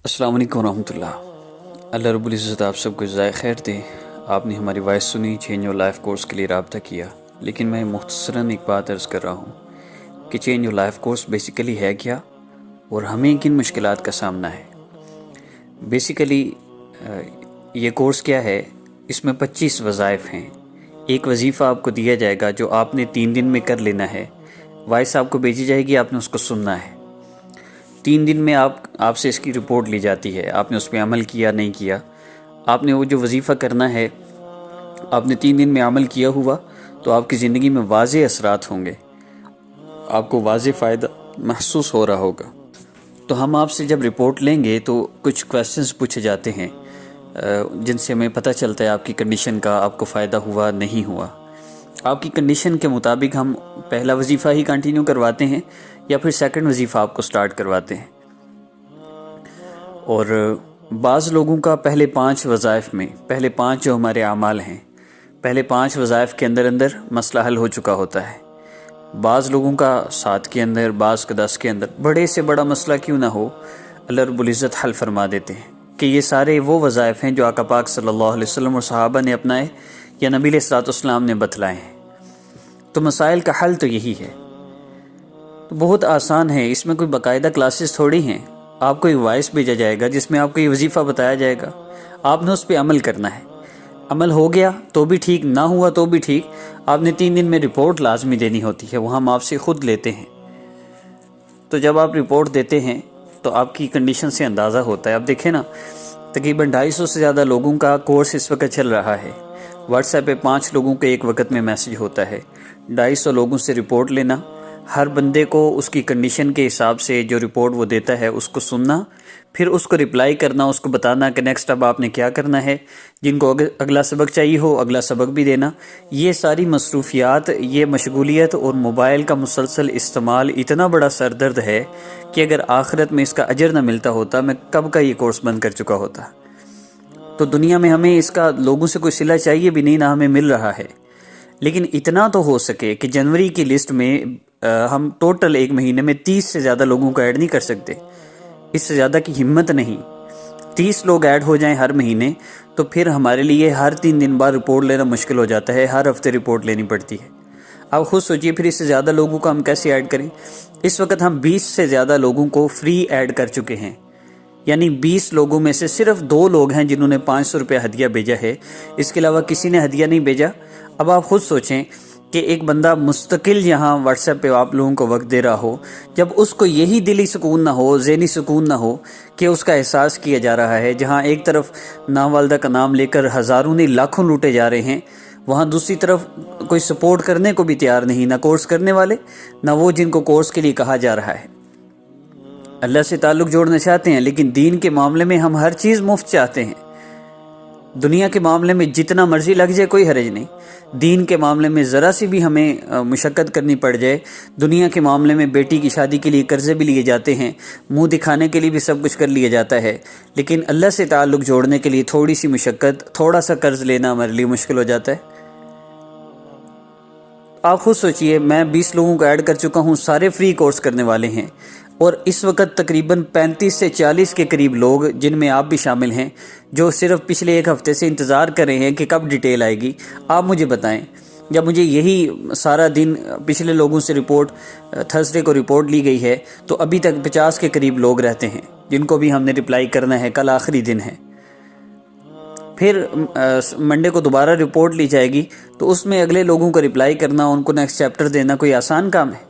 السلام علیکم ورحمۃ اللہ۔ اللہ رب العزت آپ سب کو جزائے خیر دے۔ آپ نے ہماری وائس سنی، چینج یور لائف کورس کے لیے رابطہ کیا، لیکن میں مختصراً ایک بات عرض کر رہا ہوں کہ change your life course basically ہے کیا اور ہمیں کن مشکلات کا سامنا ہے۔ بیسیکلی یہ کورس کیا ہے، اس میں 25 وظائف ہیں۔ ایک وظیفہ آپ کو دیا جائے گا جو آپ نے 3 دن میں کر لینا ہے۔ وائس آپ کو بھیجی جائے گی، آپ نے اس کو سننا ہے۔ 3 دن میں آپ سے اس کی رپورٹ لی جاتی ہے، آپ نے اس پہ عمل کیا نہیں کیا۔ آپ نے وہ جو وظیفہ کرنا ہے، آپ نے 3 دن میں عمل کیا ہوا تو آپ کی زندگی میں واضح اثرات ہوں گے، آپ کو واضح فائدہ محسوس ہو رہا ہوگا۔ تو ہم آپ سے جب رپورٹ لیں گے تو کچھ کویسچنز پوچھے جاتے ہیں جن سے ہمیں پتہ چلتا ہے آپ کی کنڈیشن کا، آپ کو فائدہ ہوا نہیں ہوا۔ آپ کی کنڈیشن کے مطابق ہم پہلا وظیفہ ہی کنٹینیو کرواتے ہیں یا پھر سیکنڈ وظیفہ آپ کو سٹارٹ کرواتے ہیں۔ اور بعض لوگوں کا پہلے 5 وظائف میں، پہلے 5 جو ہمارے اعمال ہیں، پہلے 5 وظائف کے اندر مسئلہ حل ہو چکا ہوتا ہے۔ بعض لوگوں کا 7 کے اندر، بعض کا 10 کے اندر، بڑے سے بڑا مسئلہ کیوں نہ ہو، اللہ رب العزت حل فرما دیتے ہیں کہ یہ سارے وہ وظائف ہیں جو آقا پاک صلی اللہ علیہ وسلم اور صحابہ نے اپنائے یا نبی علیہ الصلوۃ والسلام نے بتلائے ہیں۔ تو مسائل کا حل تو یہی ہے۔ تو بہت آسان ہے، اس میں کوئی باقاعدہ کلاسز تھوڑی ہیں۔ آپ کو ایک وائس بھیجا جائے گا جس میں آپ کو یہ وظیفہ بتایا جائے گا، آپ نے اس پہ عمل کرنا ہے۔ عمل ہو گیا تو بھی ٹھیک، نہ ہوا تو بھی ٹھیک، آپ نے 3 دن میں رپورٹ لازمی دینی ہوتی ہے، وہ ہم آپ سے خود لیتے ہیں۔ تو جب آپ رپورٹ دیتے ہیں تو آپ کی کنڈیشن سے اندازہ ہوتا ہے۔ اب دیکھیں نا، تقریباً 250 سے زیادہ لوگوں کا کورس اس وقت چل رہا ہے۔ واٹس ایپ پہ 5 لوگوں کے ایک وقت میں میسج ہوتا ہے۔ 250 لوگوں سے رپورٹ لینا، ہر بندے کو اس کی کنڈیشن کے حساب سے جو رپورٹ وہ دیتا ہے اس کو سننا، پھر اس کو رپلائی کرنا، اس کو بتانا کہ نیکسٹ اب آپ نے کیا کرنا ہے۔ جن کو اگلا سبق چاہیے ہو اگلا سبق بھی دینا۔ یہ ساری مصروفیات، یہ مشغولیت اور موبائل کا مسلسل استعمال اتنا بڑا سر درد ہے کہ اگر آخرت میں اس کا اجر نہ ملتا ہوتا، میں کب کا یہ کورس بند کر چکا ہوتا۔ تو دنیا میں ہمیں اس کا لوگوں سے کوئی صلہ چاہیے بھی نہیں، نہ ہمیں مل رہا ہے۔ لیکن اتنا تو ہو سکے کہ جنوری کی لسٹ میں ہم ٹوٹل ایک مہینے میں 30 سے زیادہ لوگوں کو ایڈ نہیں کر سکتے، اس سے زیادہ کی ہمت نہیں۔ 30 لوگ ایڈ ہو جائیں ہر مہینے تو پھر ہمارے لیے ہر 3 دن بعد رپورٹ لینا مشکل ہو جاتا ہے، ہر ہفتے رپورٹ لینی پڑتی ہے۔ آپ خود سوچئے پھر اس سے زیادہ لوگوں کو ہم کیسے ایڈ کریں۔ اس وقت ہم 20 سے زیادہ لوگوں کو فری ایڈ کر چکے ہیں، یعنی 20 لوگوں میں سے صرف 2 لوگ ہیں جنہوں نے 500 روپے ہدیہ بھیجا ہے، اس کے علاوہ کسی نے ہدیہ نہیں بھیجا۔ اب آپ خود سوچیں کہ ایک بندہ مستقل یہاں واٹس ایپ پہ آپ لوگوں کو وقت دے رہا ہو، جب اس کو یہی دلی سکون نہ ہو، ذہنی سکون نہ ہو کہ اس کا احساس کیا جا رہا ہے، جہاں ایک طرف ناوالدہ کا نام لے کر ہزاروں نہیں لاکھوں لوٹے جا رہے ہیں، وہاں دوسری طرف کوئی سپورٹ کرنے کو بھی تیار نہیں، نہ کورس کرنے والے، نہ وہ جن کو کورس کے لیے کہا جا رہا ہے۔ اللہ سے تعلق جوڑنا چاہتے ہیں لیکن دین کے معاملے میں ہم ہر چیز مفت چاہتے ہیں۔ دنیا کے معاملے میں جتنا مرضی لگ جائے کوئی حرج نہیں، دین کے معاملے میں ذرا سی بھی ہمیں مشقت کرنی پڑ جائے۔ دنیا کے معاملے میں بیٹی کی شادی کے لیے قرضے بھی لیے جاتے ہیں، منہ دکھانے کے لیے بھی سب کچھ کر لیا جاتا ہے، لیکن اللہ سے تعلق جوڑنے کے لیے تھوڑی سی مشقت، تھوڑا سا قرض لینا ہمارے لیے مشکل ہو جاتا ہے۔ آپ خود سوچئے، میں 20 لوگوں کو ایڈ کر چکا ہوں، سارے فری کورس کرنے والے ہیں، اور اس وقت تقریباً 35 سے 40 کے قریب لوگ، جن میں آپ بھی شامل ہیں، جو صرف پچھلے 1 ہفتے سے انتظار کر رہے ہیں کہ کب ڈیٹیل آئے گی۔ آپ مجھے بتائیں، جب مجھے یہی سارا دن پچھلے لوگوں سے رپورٹ، تھرسڈے کو رپورٹ لی گئی ہے، تو ابھی تک 50 کے قریب لوگ رہتے ہیں جن کو بھی ہم نے رپلائی کرنا ہے، کل آخری دن ہے۔ پھر منڈے کو دوبارہ رپورٹ لی جائے گی تو اس میں اگلے لوگوں کو رپلائی کرنا، ان کو نیکسٹ چیپٹر دینا کوئی آسان کام ہے؟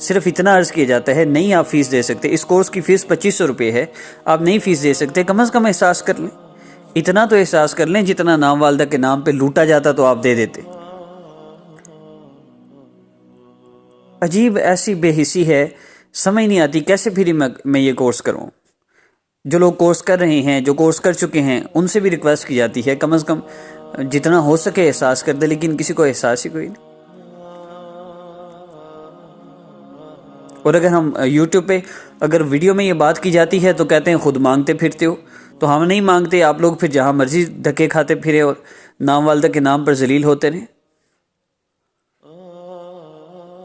صرف اتنا عرض کیا جاتا ہے، نہیں آپ فیس دے سکتے، اس کورس کی فیس 2500 روپے ہے، آپ نہیں فیس دے سکتے، کم از کم احساس کر لیں، اتنا تو احساس کر لیں جتنا نام والدہ کے نام پہ لوٹا جاتا تو آپ دے دیتے۔ عجیب ایسی بے حسی ہے، سمجھ نہیں آتی کیسے پھر میں یہ کورس کروں۔ جو لوگ کورس کر رہے ہیں، جو کورس کر چکے ہیں، ان سے بھی ریکویسٹ کی جاتی ہے کم از کم جتنا ہو سکے احساس کر دے، لیکن کسی کو احساس ہی کوئی نہیں۔ اور اگر ہم یوٹیوب پہ اگر ویڈیو میں یہ بات کی جاتی ہے تو کہتے ہیں خود مانگتے پھرتے ہو، تو ہم نہیں مانگتے، آپ لوگ پھر جہاں مرضی دھکے کھاتے پھرے اور نام والدہ کے نام پر ذلیل ہوتے رہیں۔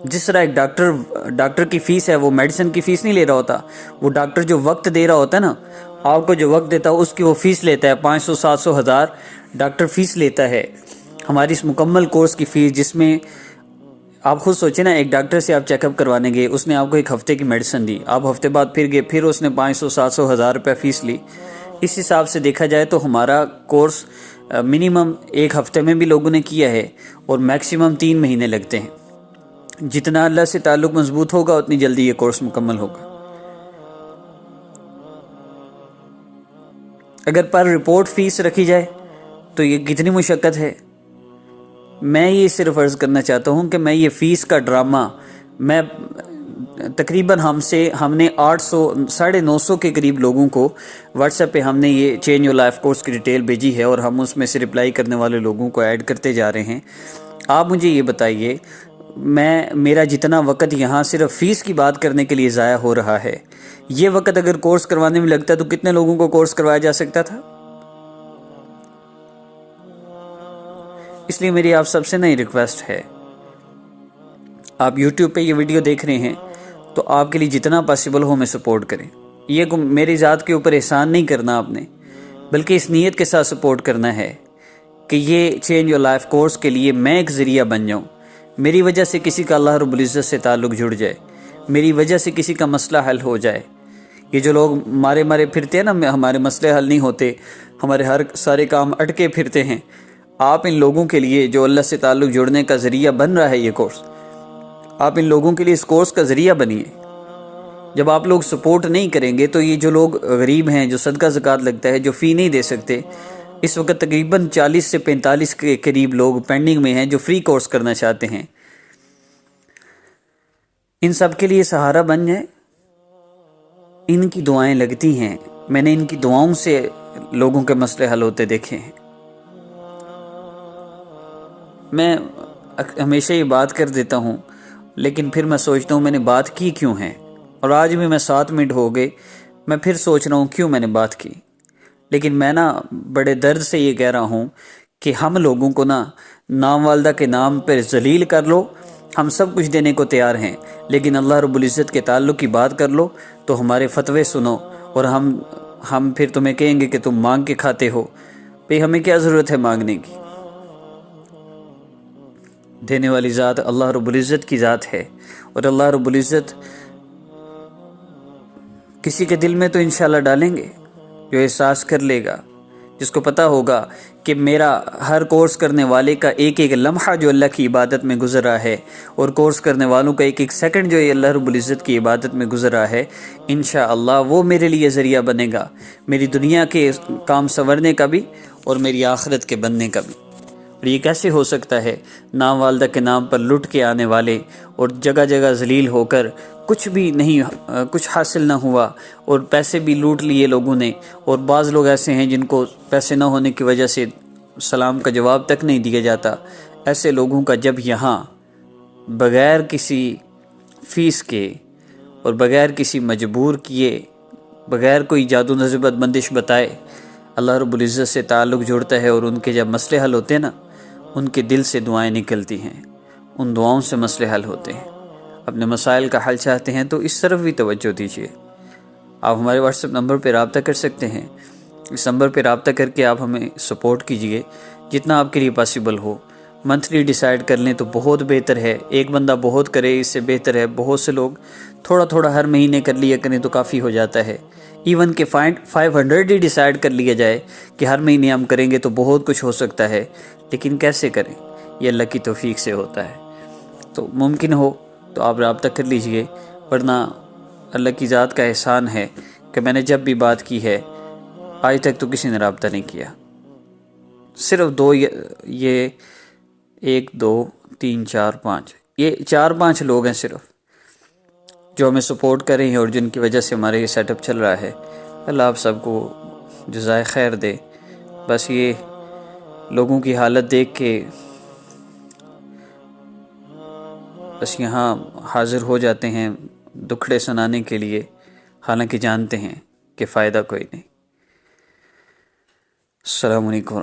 جس طرح ایک ڈاکٹر کی فیس ہے، وہ میڈیسن کی فیس نہیں لے رہا ہوتا، وہ ڈاکٹر جو وقت دے رہا ہوتا ہے نا، آپ کو جو وقت دیتا ہے اس کی وہ فیس لیتا ہے، 500 700 1000 ڈاکٹر فیس لیتا ہے ہماری اس مکمل کورس کی فیس، جس میں آپ خود سوچیں نا، ایک ڈاکٹر سے آپ چیک اپ کروانے گئے، اس نے آپ کو ایک ہفتے کی میڈیسن دی، آپ ہفتے بعد پھر گئے، پھر اس نے 500 700 1000 روپے فیس لی۔ اس حساب سے دیکھا جائے تو ہمارا کورس منیمم ایک ہفتے میں بھی لوگوں نے کیا ہے اور میکسیمم 3 مہینے لگتے ہیں۔ جتنا اللہ سے تعلق مضبوط ہوگا اتنی جلدی یہ کورس مکمل ہوگا۔ اگر پر رپورٹ فیس رکھی جائے تو یہ کتنی مشقت ہے۔ میں یہ صرف عرض کرنا چاہتا ہوں کہ میں یہ فیس کا ڈرامہ، میں تقریباً ہم نے 800 950 کے قریب لوگوں کو واٹس ایپ پہ ہم نے یہ چینج یور لائف کورس کی ڈیٹیل بھیجی ہے، اور ہم اس میں سے رپلائی کرنے والے لوگوں کو ایڈ کرتے جا رہے ہیں۔ آپ مجھے یہ بتائیے، میرا جتنا وقت یہاں صرف فیس کی بات کرنے کے لیے ضائع ہو رہا ہے، یہ وقت اگر کورس کروانے میں لگتا تو کتنے لوگوں کو کورس کروایا جا سکتا تھا؟ اس لیے میری آپ سب سے نئی ریکویسٹ ہے، آپ یوٹیوب پہ یہ ویڈیو دیکھ رہے ہیں تو آپ کے لیے جتنا پاسبل ہو میں سپورٹ کریں۔ یہ میری ذات کے اوپر احسان نہیں کرنا آپ نے، بلکہ اس نیت کے ساتھ سپورٹ کرنا ہے کہ یہ چینج یور لائف کورس کے لیے میں ایک ذریعہ بن جاؤں، میری وجہ سے کسی کا اللہ رب العزت سے تعلق جڑ جائے، میری وجہ سے کسی کا مسئلہ حل ہو جائے۔ یہ جو لوگ مارے پھرتے ہیں نا، ہمارے مسئلے حل نہیں ہوتے، ہمارے ہر سارے کام اٹکے پھرتے ہیں، آپ ان لوگوں کے لیے جو اللہ سے تعلق جوڑنے کا ذریعہ بن رہا ہے یہ کورس، آپ ان لوگوں کے لیے اس کورس کا ذریعہ بنیے۔ جب آپ لوگ سپورٹ نہیں کریں گے تو یہ جو لوگ غریب ہیں، جو صدقہ زکوٰۃ لگتا ہے، جو فی نہیں دے سکتے، اس وقت تقریباً 40 سے 45 کے قریب لوگ پینڈنگ میں ہیں جو فری کورس کرنا چاہتے ہیں، ان سب کے لیے سہارا بن جائے۔ ان کی دعائیں لگتی ہیں، میں نے ان کی دعاؤں سے لوگوں کے مسئلے حل ہوتے دیکھے ہیں۔ میں ہمیشہ یہ بات کر دیتا ہوں، لیکن پھر میں سوچتا ہوں میں نے بات کی کیوں ہے، اور آج بھی میں 7 منٹ ہو گئے، میں پھر سوچ رہا ہوں کیوں میں نے بات کی۔ لیکن میں بڑے درد سے یہ کہہ رہا ہوں کہ ہم لوگوں کو نام والدہ کے نام پر ذلیل کر لو، ہم سب کچھ دینے کو تیار ہیں، لیکن اللہ رب العزت کے تعلق کی بات کر لو تو ہمارے فتوے سنو، اور ہم پھر تمہیں کہیں گے کہ تم مانگ کے کھاتے ہو۔ بھئی ہمیں کیا ضرورت ہے مانگنے کی؟ دینے والی ذات اللہ رب العزت کی ذات ہے، اور اللہ رب العزت کسی کے دل میں تو انشاءاللہ ڈالیں گے جو احساس کر لے گا، جس کو پتہ ہوگا کہ میرا ہر کورس کرنے والے کا ایک ایک لمحہ جو اللہ کی عبادت میں گزر رہا ہے، اور کورس کرنے والوں کا ایک ایک سیکنڈ جو اللہ رب العزت کی عبادت میں گزر رہا ہے، انشاءاللہ وہ میرے لیے ذریعہ بنے گا، میری دنیا کے کام سنورنے کا بھی اور میری آخرت کے بننے کا بھی۔ اور یہ کیسے ہو سکتا ہے؟ نام والدہ کے نام پر لٹ کے آنے والے اور جگہ جگہ ذلیل ہو کر کچھ بھی نہیں، کچھ حاصل نہ ہوا، اور پیسے بھی لوٹ لیے لوگوں نے، اور بعض لوگ ایسے ہیں جن کو پیسے نہ ہونے کی وجہ سے سلام کا جواب تک نہیں دیا جاتا۔ ایسے لوگوں کا جب یہاں بغیر کسی فیس کے اور بغیر کسی مجبور کیے، بغیر کوئی جادو نصب بندش بتائے اللہ رب العزت سے تعلق جوڑتا ہے، اور ان کے جب مسئلے حل ہوتے ہیں نا، ان کے دل سے دعائیں نکلتی ہیں، ان دعاؤں سے مسئلے حل ہوتے ہیں۔ اپنے مسائل کا حل چاہتے ہیں تو اس طرف بھی توجہ دیجیے۔ آپ ہمارے واٹس ایپ نمبر پہ رابطہ کر سکتے ہیں، اس نمبر پہ رابطہ کر کے آپ ہمیں سپورٹ کیجیے جتنا آپ کے لیے پاسبل ہو۔ منتھلی ڈیسائیڈ کر لیں تو بہت بہتر ہے، ایک بندہ بہت کرے اس سے بہتر ہے بہت سے لوگ تھوڑا تھوڑا ہر مہینے کر لیا کریں تو کافی ہو جاتا ہے۔ ایون کہ 500 ہی ڈیسائیڈ کر لیا جائے کہ ہر مہینے ہم کریں گے تو بہت کچھ ہو سکتا ہے، لیکن کیسے کریں؟ یہ اللہ کی توفیق سے ہوتا ہے۔ تو ممکن ہو تو آپ رابطہ کر لیجئے، ورنہ اللہ کی ذات کا احسان ہے کہ میں نے جب بھی بات کی ہے آج تک تو کسی نے رابطہ نہیں کیا، صرف 2، یہ 1 2 3 4 5، یہ 4-5 لوگ ہیں صرف جو ہمیں سپورٹ کر رہے ہیں، اور جن کی وجہ سے ہمارے یہ سیٹ اپ چل رہا ہے۔ اللہ آپ سب کو جزائے خیر دے۔ بس یہ لوگوں کی حالت دیکھ کے بس یہاں حاضر ہو جاتے ہیں دکھڑے سنانے کے لیے، حالانکہ جانتے ہیں کہ فائدہ کوئی نہیں۔ السلام علیکم۔